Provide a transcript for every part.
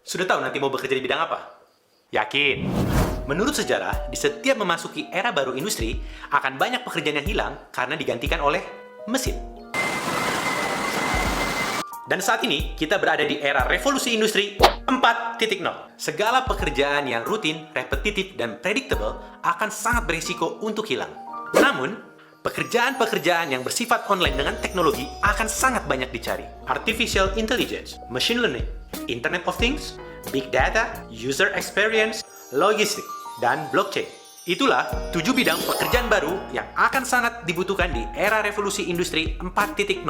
Sudah tahu nanti mau bekerja di bidang apa? Yakin? Menurut sejarah, di setiap memasuki era baru industri, akan banyak pekerjaan yang hilang karena digantikan oleh mesin. Dan saat ini, kita berada di era revolusi industri 4.0. Segala pekerjaan yang rutin, repetitif, dan predictable akan sangat berisiko untuk hilang. Namun, pekerjaan-pekerjaan yang bersifat online dengan teknologi akan sangat banyak dicari. Artificial Intelligence, Machine Learning, Internet of Things, Big Data, User Experience, Logistik, dan Blockchain. Itulah 7 bidang pekerjaan baru yang akan sangat dibutuhkan di era revolusi industri 4.0.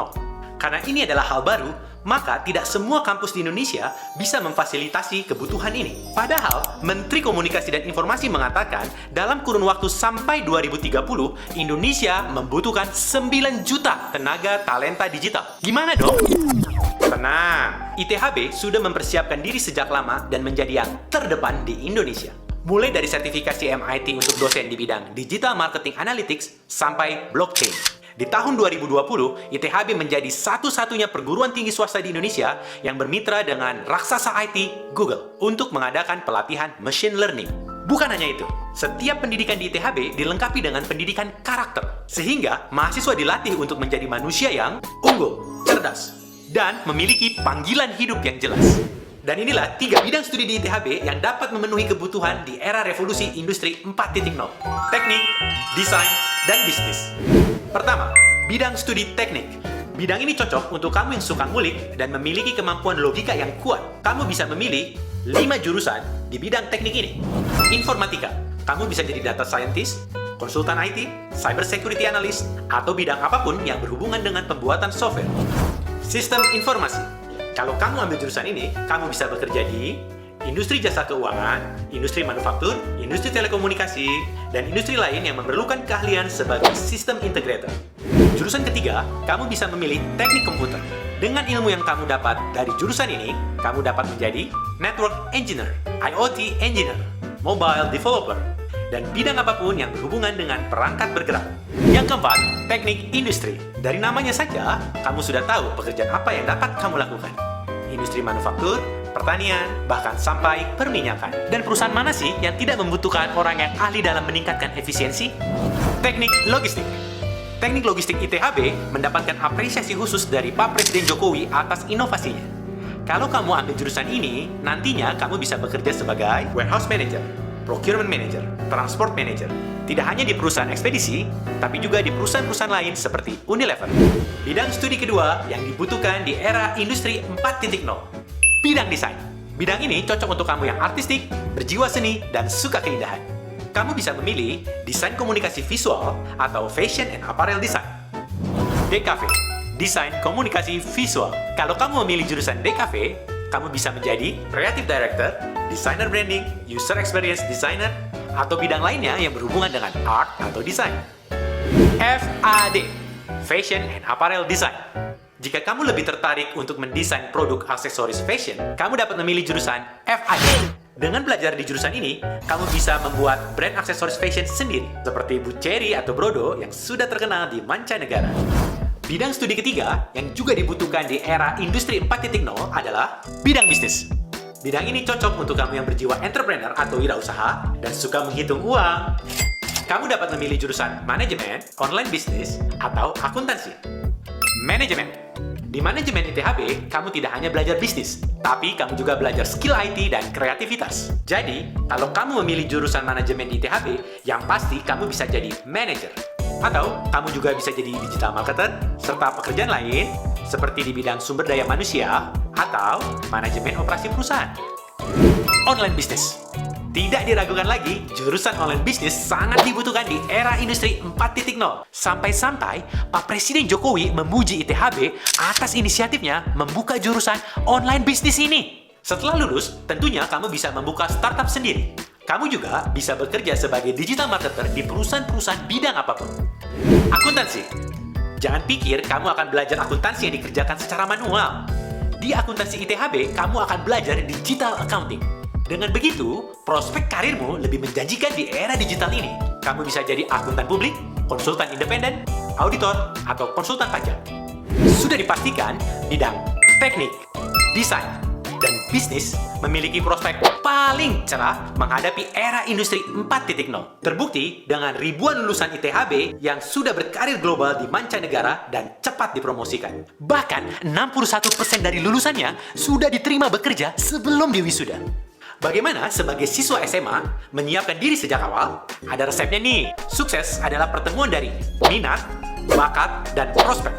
Karena ini adalah hal baru, maka tidak semua kampus di Indonesia bisa memfasilitasi kebutuhan ini. Padahal, Menteri Komunikasi dan Informasi mengatakan dalam kurun waktu sampai 2030, Indonesia membutuhkan 9 juta tenaga talenta digital. Gimana dong? Tenang, ITHB sudah mempersiapkan diri sejak lama dan menjadi yang terdepan di Indonesia. Mulai dari sertifikasi MIT untuk dosen di bidang Digital Marketing Analytics sampai Blockchain. Di tahun 2020, ITHB menjadi satu-satunya perguruan tinggi swasta di Indonesia yang bermitra dengan raksasa IT Google untuk mengadakan pelatihan machine learning. Bukan hanya itu, setiap pendidikan di ITHB dilengkapi dengan pendidikan karakter, sehingga mahasiswa dilatih untuk menjadi manusia yang unggul, cerdas, dan memiliki panggilan hidup yang jelas. Dan inilah 3 bidang studi di ITHB yang dapat memenuhi kebutuhan di era revolusi industri 4.0. Teknik, desain, dan bisnis. Pertama, bidang studi teknik. Bidang ini cocok untuk kamu yang suka ngulik dan memiliki kemampuan logika yang kuat. Kamu bisa memilih 5 jurusan di bidang teknik ini. Informatika. Kamu bisa jadi data scientist, konsultan IT, cyber security analyst, atau bidang apapun yang berhubungan dengan pembuatan software. Sistem informasi. Kalau kamu ambil jurusan ini, kamu bisa bekerja di industri jasa keuangan, industri manufaktur, industri telekomunikasi, dan industri lain yang memerlukan keahlian sebagai sistem integrator. Jurusan ketiga, kamu bisa memilih teknik komputer. Dengan ilmu yang kamu dapat dari jurusan ini, kamu dapat menjadi network engineer, IoT engineer, mobile developer, dan bidang apapun yang berhubungan dengan perangkat bergerak. Yang keempat, teknik industri. Dari namanya saja, kamu sudah tahu pekerjaan apa yang dapat kamu lakukan. Industri manufaktur, pertanian, bahkan sampai perminyakan. Dan perusahaan mana sih yang tidak membutuhkan orang yang ahli dalam meningkatkan efisiensi? Teknik logistik. Teknik logistik ITHB mendapatkan apresiasi khusus dari Pak Presiden Jokowi atas inovasinya. Kalau kamu ambil jurusan ini, nantinya kamu bisa bekerja sebagai warehouse manager, procurement manager, transport manager. Tidak hanya di perusahaan ekspedisi, tapi juga di perusahaan-perusahaan lain seperti Unilever. Bidang studi kedua yang dibutuhkan di era industri 4.0. Bidang desain. Bidang ini cocok untuk kamu yang artistik, berjiwa seni, dan suka keindahan. Kamu bisa memilih desain komunikasi visual atau fashion and apparel design. DKV, desain komunikasi visual. Kalau kamu memilih jurusan DKV, kamu bisa menjadi creative director, designer branding, user experience designer, atau bidang lainnya yang berhubungan dengan art atau desain. FAD, fashion and apparel design. Jika kamu lebih tertarik untuk mendesain produk aksesoris fashion, kamu dapat memilih jurusan FAD. Dengan belajar di jurusan ini, kamu bisa membuat brand aksesoris fashion sendiri, seperti Buccheri atau Brodo yang sudah terkenal di mancanegara. Bidang studi ketiga yang juga dibutuhkan di era industri 4.0 adalah bidang bisnis. Bidang ini cocok untuk kamu yang berjiwa entrepreneur atau wirausaha dan suka menghitung uang. Kamu dapat memilih jurusan manajemen, online bisnis, atau akuntansi. Manajemen. Di manajemen ITHB, kamu tidak hanya belajar bisnis, tapi kamu juga belajar skill IT dan kreativitas. Jadi, kalau kamu memilih jurusan manajemen di ITHB, yang pasti kamu bisa jadi manager. Atau, kamu juga bisa jadi digital marketer, serta pekerjaan lain, seperti di bidang sumber daya manusia, atau manajemen operasi perusahaan. Online bisnis. Tidak diragukan lagi, jurusan online bisnis sangat dibutuhkan di era industri 4.0. Sampai-sampai Pak Presiden Jokowi memuji ITHB atas inisiatifnya membuka jurusan online bisnis ini. Setelah lulus, tentunya kamu bisa membuka startup sendiri. Kamu juga bisa bekerja sebagai digital marketer di perusahaan-perusahaan bidang apapun. Akuntansi. Jangan pikir kamu akan belajar akuntansi yang dikerjakan secara manual. Di akuntansi ITHB, kamu akan belajar digital accounting. Dengan begitu, prospek karirmu lebih menjanjikan di era digital ini. Kamu bisa jadi akuntan publik, konsultan independen, auditor, atau konsultan pajak. Sudah dipastikan, bidang teknik, desain, dan bisnis memiliki prospek paling cerah menghadapi era industri 4.0. Terbukti dengan ribuan lulusan ITHB yang sudah berkarir global di mancanegara dan cepat dipromosikan. Bahkan 61% dari lulusannya sudah diterima bekerja sebelum diwisuda. Bagaimana sebagai siswa SMA menyiapkan diri sejak awal? Ada resepnya nih. Sukses adalah pertemuan dari minat, bakat, dan prospek.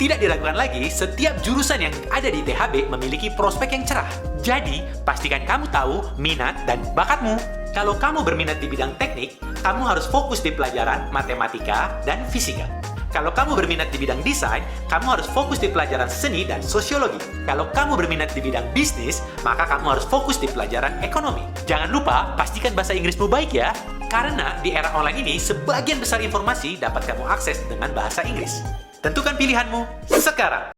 Tidak diragukan lagi, setiap jurusan yang ada di ITHB memiliki prospek yang cerah. Jadi, pastikan kamu tahu minat dan bakatmu. Kalau kamu berminat di bidang teknik, kamu harus fokus di pelajaran matematika dan fisika. Kalau kamu berminat di bidang desain, kamu harus fokus di pelajaran seni dan sosiologi. Kalau kamu berminat di bidang bisnis, maka kamu harus fokus di pelajaran ekonomi. Jangan lupa, pastikan bahasa Inggrismu baik ya. Karena di era online ini, sebagian besar informasi dapat kamu akses dengan bahasa Inggris. Tentukan pilihanmu sekarang.